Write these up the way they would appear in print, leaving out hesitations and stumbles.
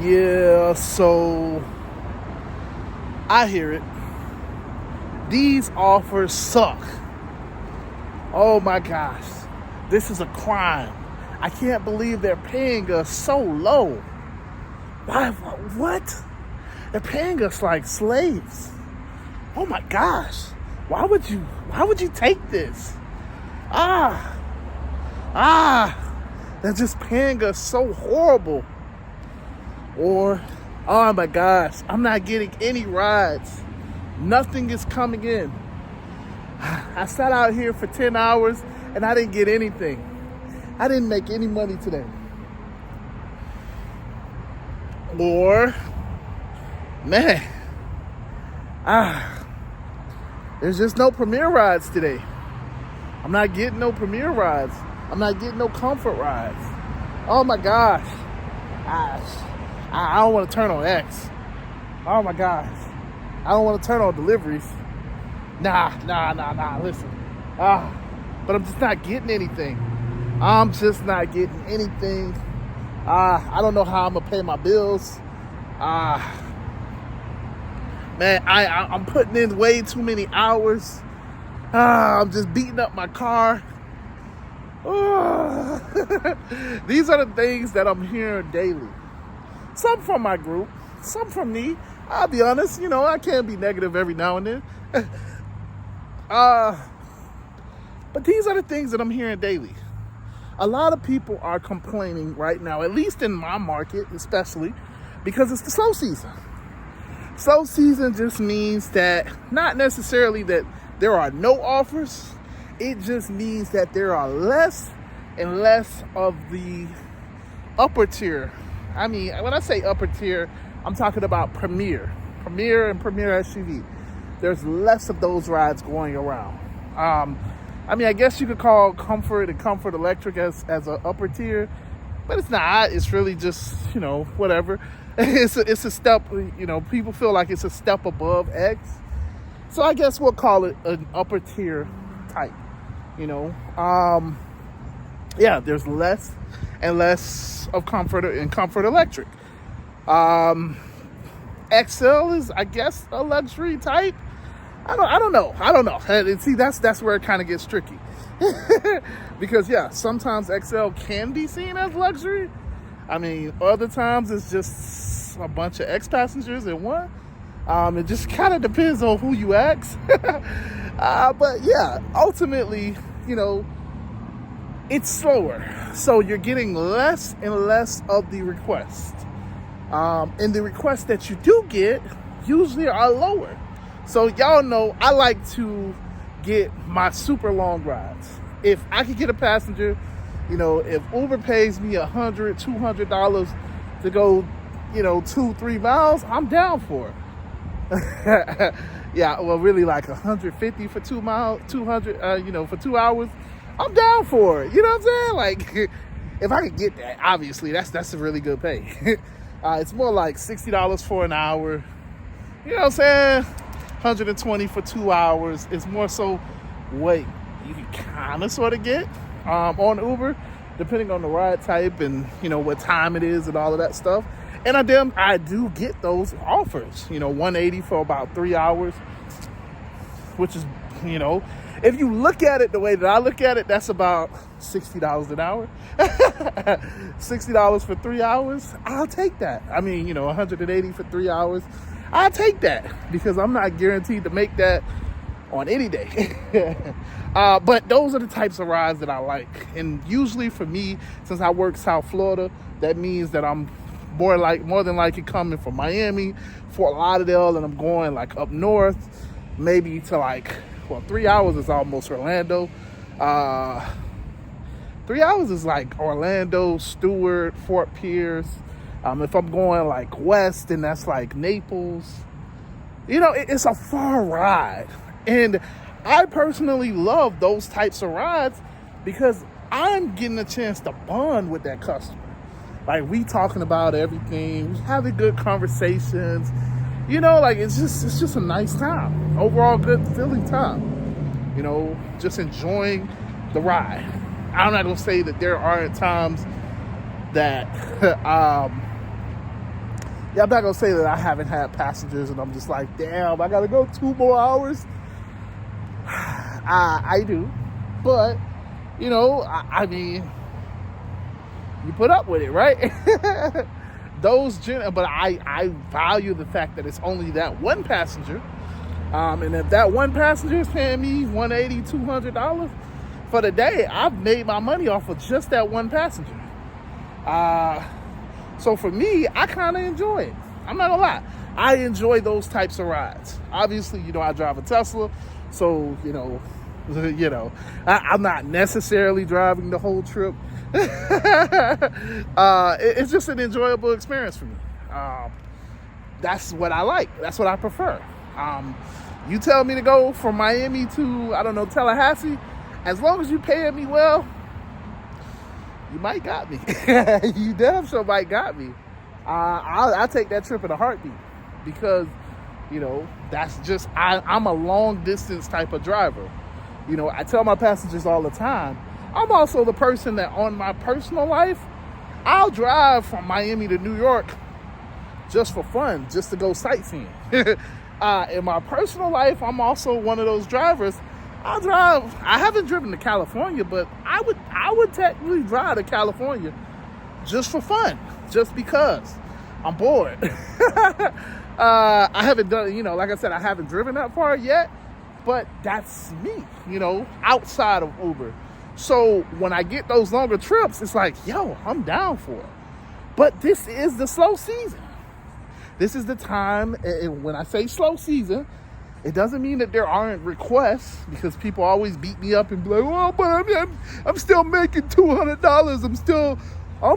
Yeah, so I hear it. These offers suck. Oh my gosh. This is a crime. I can't believe they're paying us so low. Why? What? They're paying us like slaves. Oh my gosh. Why would you take this? Ah. They're just paying us so horrible. Or, oh my gosh, I'm not getting any rides. Nothing is coming in. I sat out here for 10 hours and I didn't get anything. I didn't make any money today. Or, man, there's just no Premier rides today. I'm not getting no Premier rides. I'm not getting no comfort rides. Oh my gosh. I don't want to turn on X. Oh my gosh. I don't want to turn on deliveries. Nah, listen. But I'm just not getting anything. I'm just not getting anything. I don't know how I'm going to pay my bills. Man, I'm putting in way too many hours. I'm just beating up my car. These are the things that I'm hearing daily. Some from my group, some from me. I'll be honest, I can't be negative every now and then. But these are the things that I'm hearing daily. A lot of people are complaining right now, at least in my market especially, because it's the slow season. Slow season just means that not necessarily that there are no offers. It just means that there are less and less of the upper tier. I mean, when I say upper tier, I'm talking about Premier and Premier SUV. There's less of those rides going around. I mean, I guess you could call Comfort and Comfort Electric as an upper tier, but it's not. It's really just, whatever. It's a step, people feel like it's a step above X. So I guess we'll call it an upper tier type, Yeah, there's less and less of Comfort and Comfort Electric. XL is, I guess, a luxury type. I don't know. And see, that's where it kind of gets tricky. Because, yeah, sometimes XL can be seen as luxury. I mean, other times it's just a bunch of X passengers in one. It just kind of depends on who you ask. But, yeah, ultimately, it's slower. So you're getting less and less of the requests. And the requests that you do get usually are lower. So y'all know I like to get my super long rides. If I could get a passenger, if Uber pays me $100, $200 to go, 2-3 miles, I'm down for it. Yeah, well, really like $150 for 2 miles, 200, for 2 hours. I'm down for it. You know what I'm saying? Like, if I could get that, obviously, that's a really good pay. It's more like $60 for an hour. You know what I'm saying? $120 for 2 hours. It's more so what you can kind of sort of get on Uber, depending on the ride type and, what time it is and all of that stuff. And I do get those offers, $180 for about 3 hours, which is, if you look at it the way that I look at it, that's about $60 an hour. $60 for 3 hours, I'll take that. I mean, $180 for 3 hours, I'll take that because I'm not guaranteed to make that on any day. But those are the types of rides that I like. And usually for me, since I work South Florida, that means that I'm more than likely coming from Miami, Fort Lauderdale, and I'm going like up north, maybe to 3 hours is almost Orlando. 3 hours is like Orlando, Stewart, Fort Pierce. If I'm going like west, then that's like Naples. It's a far ride. And I personally love those types of rides because I'm getting a chance to bond with that customer. Like, we talking about everything, we having good conversations. It's just a nice time. Overall good feeling time. Just enjoying the ride. I'm not gonna say that there aren't times that Yeah, I'm not gonna say that I haven't had passengers and I'm just like, damn, I gotta go 2 more hours. I do, but you know, I mean, you put up with it, right? But I value the fact that it's only that one passenger, and if that one passenger is paying me $180, $200 for the day, I've made my money off of just that one passenger. So for me, I kind of enjoy it. I'm not gonna lie. I enjoy those types of rides. Obviously, you know, I drive a Tesla, so, I'm not necessarily driving the whole trip. It's just an enjoyable experience for me. That's what I like. That's what I prefer. You tell me to go from Miami to, I don't know, Tallahassee, as long as you paying me well, you might got me. You damn sure might got me. I'll take that trip in a heartbeat because, you know, that's just, I'm a long distance type of driver. You know, I tell my passengers all the time, I'm also the person that on my personal life, I'll drive from Miami to New York just for fun, just to go sightseeing. In my personal life, I'm also one of those drivers. I haven't driven to California, but I would technically drive to California just for fun, just because I'm bored. I haven't done, you know, like I said, I haven't driven that far yet, but that's me, you know, outside of Uber. So when I get those longer trips, it's like, yo, I'm down for it. But this is the slow season. This is the time, and when I say slow season, it doesn't mean that there aren't requests, because people always beat me up and be like, oh, but I'm still making $200. I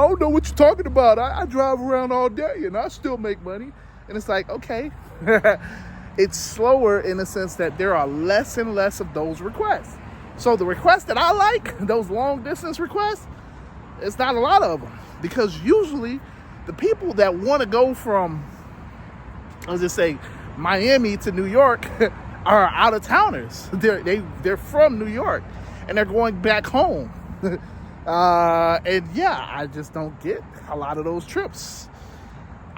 don't know what you're talking about. I drive around all day and I still make money. And it's like, okay, it's slower in the sense that there are less and less of those requests. So the requests that I like, those long distance requests, it's not a lot of them, because usually the people that want to go from, let's just say, Miami to New York are out of towners. They're from New York and they're going back home. And yeah, I just don't get a lot of those trips.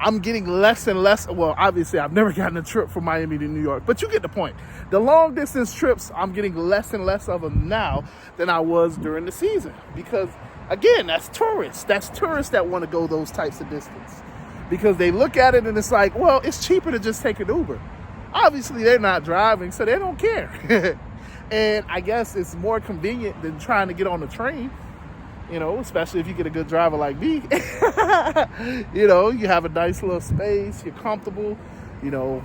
I'm getting less and less. Well, obviously, I've never gotten a trip from Miami to New York, but you get the point. The long distance trips, I'm getting less and less of them now than I was during the season, because again, that's tourists. That's tourists that want to go those types of distance, because they look at it and it's like, well, it's cheaper to just take an Uber. Obviously, they're not driving, so they don't care. And I guess it's more convenient than trying to get on the train. You know, especially if you get a good driver like me. You know, you have a nice little space, you're comfortable, you know,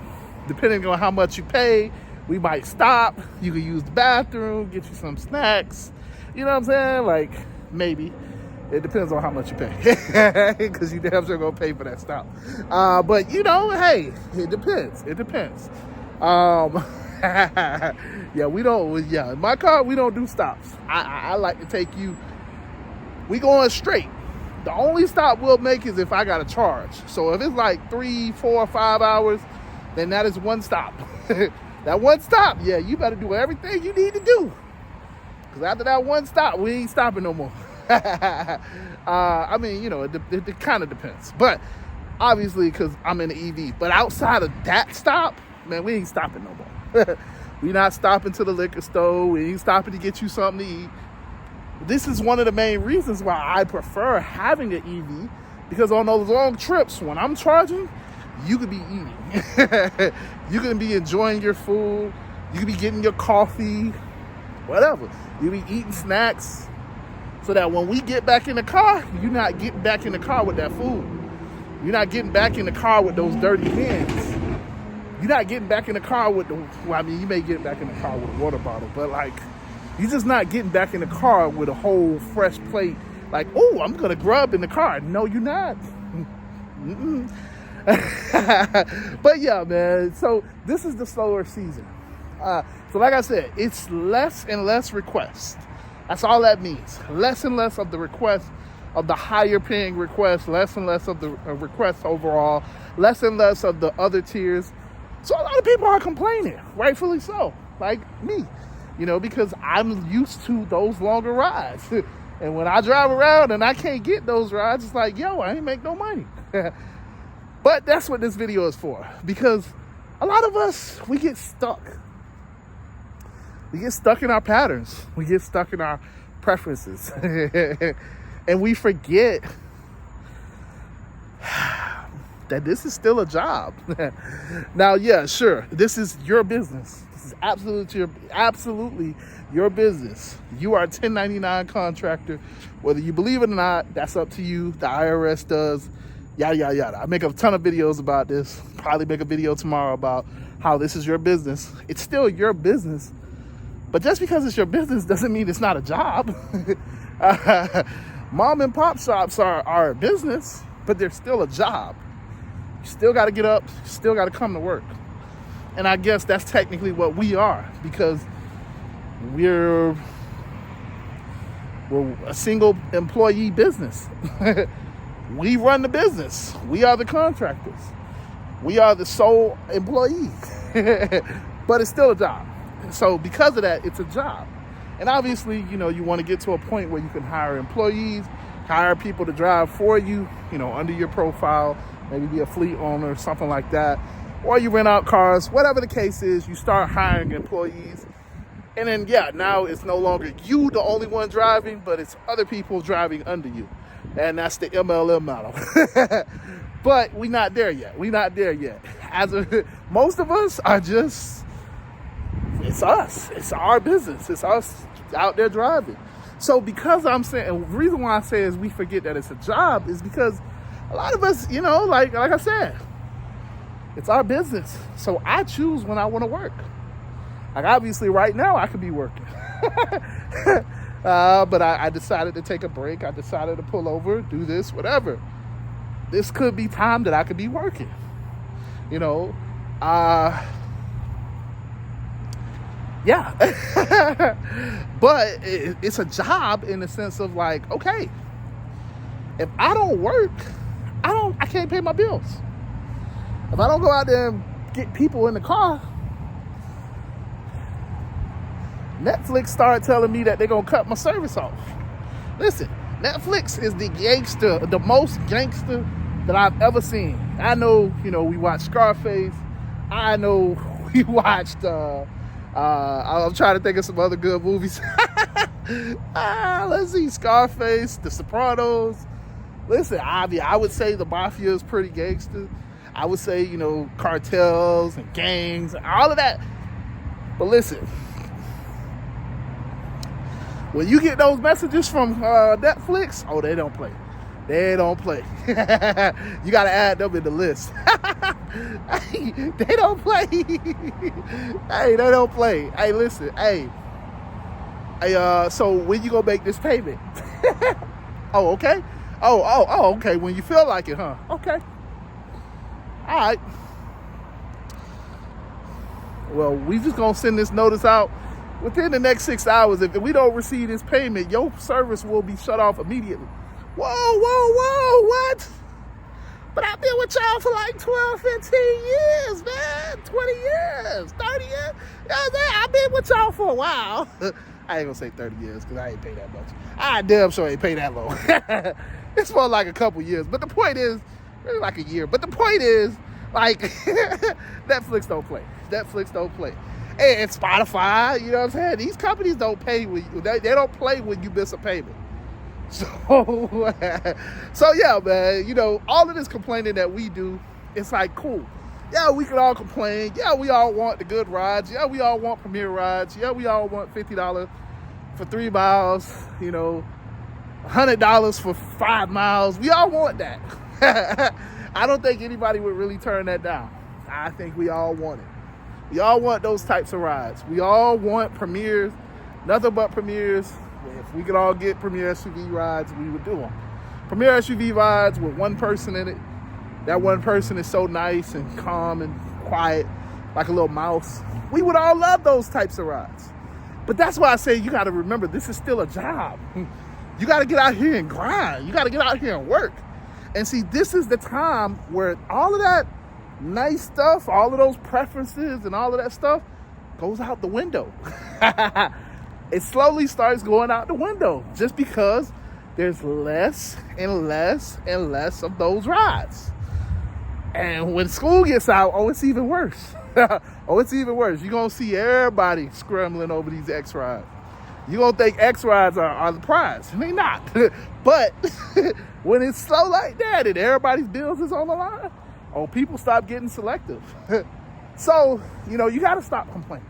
depending on how much you pay, we might stop, you can use the bathroom, get you some snacks, you know what I'm saying? Like, maybe. It depends on how much you pay, because you damn sure gonna pay for that stop. But, you know, hey, it depends. It depends. In my car, we don't do stops. I like to take you, we going straight. The only stop we'll make is if I got a charge. So if it's like 3, 4, 5 hours, then that is one stop. That one stop, yeah, you better do everything you need to do, because after that one stop, we ain't stopping no more. I mean, you know, it kind of depends. But obviously, because I'm in the EV. But outside of that stop, man, we ain't stopping no more. We not stopping to the liquor store. We ain't stopping to get you something to eat. This is one of the main reasons why I prefer having an EV, because on those long trips, when I'm charging, you could be eating. You can be enjoying your food. You could be getting your coffee, whatever. You be eating snacks, so that when we get back in the car, you're not getting back in the car with that food. You're not getting back in the car with those dirty hands. You're not getting back in the car with you may get back in the car with a water bottle, but like, you're just not getting back in the car with a whole fresh plate. Like, oh, I'm going to grub in the car. No, you're not. But yeah, man. So this is the slower season. So like I said, it's less and less requests. That's all that means. Less and less of the requests, of the higher paying requests, less and less of the requests overall, less and less of the other tiers. So a lot of people are complaining, rightfully so, like me. You know, because I'm used to those longer rides. And when I drive around and I can't get those rides, it's like, yo, I ain't make no money. But that's what this video is for, because a lot of us, we get stuck. We get stuck in our patterns. We get stuck in our preferences. And we forget that this is still a job. Now, yeah, sure, this is your business. This is absolutely your business. You are a 1099 contractor. Whether you believe it or not, that's up to you. The IRS does. Yada, yada, yada. I make a ton of videos about this. Probably make a video tomorrow about how this is your business. It's still your business. But just because it's your business doesn't mean it's not a job. Mom and pop shops are a business, but they're still a job. You still got to get up. You still got to come to work. And I guess that's technically what we are, because we're a single employee business. We run the business. We are the contractors. We are the sole employee. But it's still a job. So because of that, it's a job. And obviously, you know, you want to get to a point where you can hire employees, hire people to drive for you, you know, under your profile, maybe be a fleet owner, something like that. Or you rent out cars, whatever the case is, you start hiring employees. And then, yeah, now it's no longer you, the only one driving, but it's other people driving under you. And that's the MLM model. But we're not there yet. Most of us are just, it's us. It's our business. It's us out there driving. So because I'm saying, and the reason why I say is we forget that it's a job is because a lot of us, you know, like I said, it's our business. So I choose when I want to work. Like obviously right now I could be working. But I decided to take a break. I decided to pull over, do this, whatever. This could be time that I could be working. You know, yeah. But it's a job in the sense of like, okay, if I don't work, I can't pay my bills. If I don't go out there and get people in the car, Netflix started telling me that they're going to cut my service off. Listen, Netflix is the most gangster that I've ever seen. I know, you know, we watched Scarface. I know we watched, I'm trying to think of some other good movies. Let's see, Scarface, The Sopranos. Listen, I would say the mafia is pretty gangster. I would say, you know, cartels and gangs and all of that. But listen, when you get those messages from Netflix, oh, they don't play. They don't play. You got to add them in the list. Hey, they don't play. Hey, they don't play. Hey, listen. Hey, so when you gonna make this payment? Oh, okay. Oh, okay. When you feel like it, huh? Okay. All right. Well, we just gonna send this notice out within the next 6 hours. If we don't receive this payment, your service will be shut off immediately. Whoa, what? But I've been with y'all for like 12, 15 years, man. 20 years, 30 years. You know what I'm saying? I've been with y'all for a while. I ain't gonna say 30 years because I ain't pay that much. I damn sure ain't pay that long. It's for like a couple years. But the point is, really like a year. But the point is, like, Netflix don't play. And Spotify, you know what I'm saying? These companies don't pay when they don't play when you miss a payment. So yeah, man, you know, all of this complaining that we do, it's like, cool. Yeah, we can all complain. Yeah, we all want the good rides. Yeah, we all want premier rides. Yeah, we all want $50 for 3 miles, you know, $100 for 5 miles. We all want that. I don't think anybody would really turn that down. I think we all want it. We all want those types of rides. We all want premieres, nothing but premieres. If we could all get premier SUV rides, we would do them. Premier SUV rides with one person in it. That one person is so nice and calm and quiet, like a little mouse. We would all love those types of rides. But that's why I say you got to remember, this is still a job. You got to get out here and grind. You got to get out here and work. And see, this is the time where all of that nice stuff, all of those preferences and all of that stuff goes out the window. It slowly starts going out the window just because there's less and less and less of those rides. And when school gets out, oh, it's even worse. Oh, it's even worse. You're going to see everybody scrambling over these X rides. You're going to think X rides are the prize. And they not. But when it's slow like that and everybody's bills is on the line, oh, people stop getting selective. So, you know, you got to stop complaining.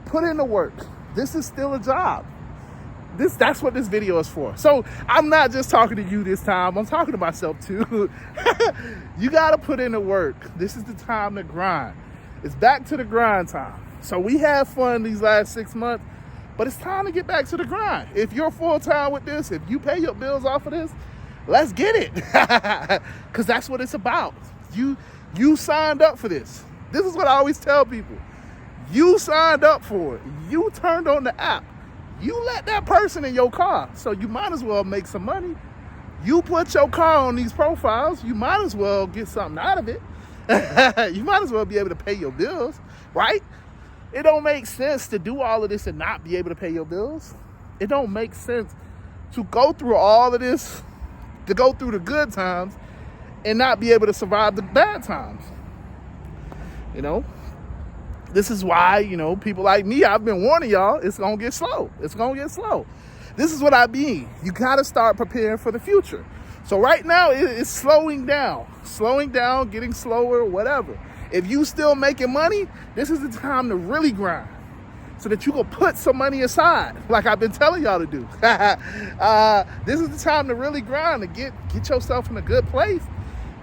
Put in the work. This is still a job. That's what this video is for. So I'm not just talking to you this time. I'm talking to myself too. You got to put in the work. This is the time to grind. It's back to the grind time. So we had fun these last 6 months, but it's time to get back to the grind. If you're full-time with this, if you pay your bills off of this, let's get it. Because that's what it's about. You signed up for this. This is what I always tell people. You signed up for it. You turned on the app. You let that person in your car, so you might as well make some money. You put your car on these profiles, you might as well get something out of it. You might as well be able to pay your bills, right? It don't make sense to do all of this and not be able to pay your bills. It don't make sense to go through all of this, to go through the good times and not be able to survive the bad times. You know? This is why, you know, people like me, I've been warning y'all, it's going to get slow. It's going to get slow. This is what I mean. You got to start preparing for the future. So right now, it's slowing down, getting slower, whatever. If you still making money, this is the time to really grind so that you can put some money aside, like I've been telling y'all to do. This is the time to really grind, to get yourself in a good place,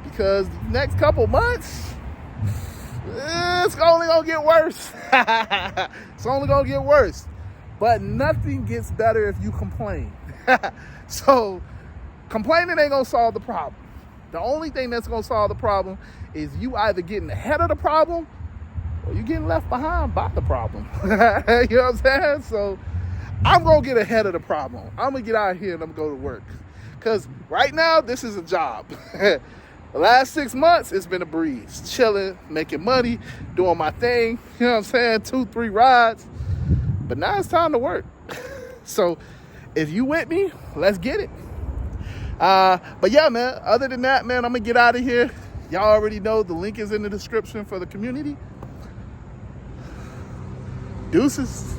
because the next couple months, it's only gonna get worse. It's only gonna get worse. But nothing gets better if you complain. So complaining ain't gonna solve the problem. The only thing that's gonna solve the problem is you either getting ahead of the problem or you getting left behind by the problem. You know what I'm saying? So I'm gonna get ahead of the problem. I'm gonna get out here and I'm gonna go to work. Because right now, this is a job. The last 6 months, it's been a breeze. Chilling, making money, doing my thing. You know what I'm saying? 2-3 rides. But now it's time to work. So if you with me, let's get it. But yeah, man, other than that, man, I'm going to get out of here. Y'all already know the link is in the description for the community. Deuces.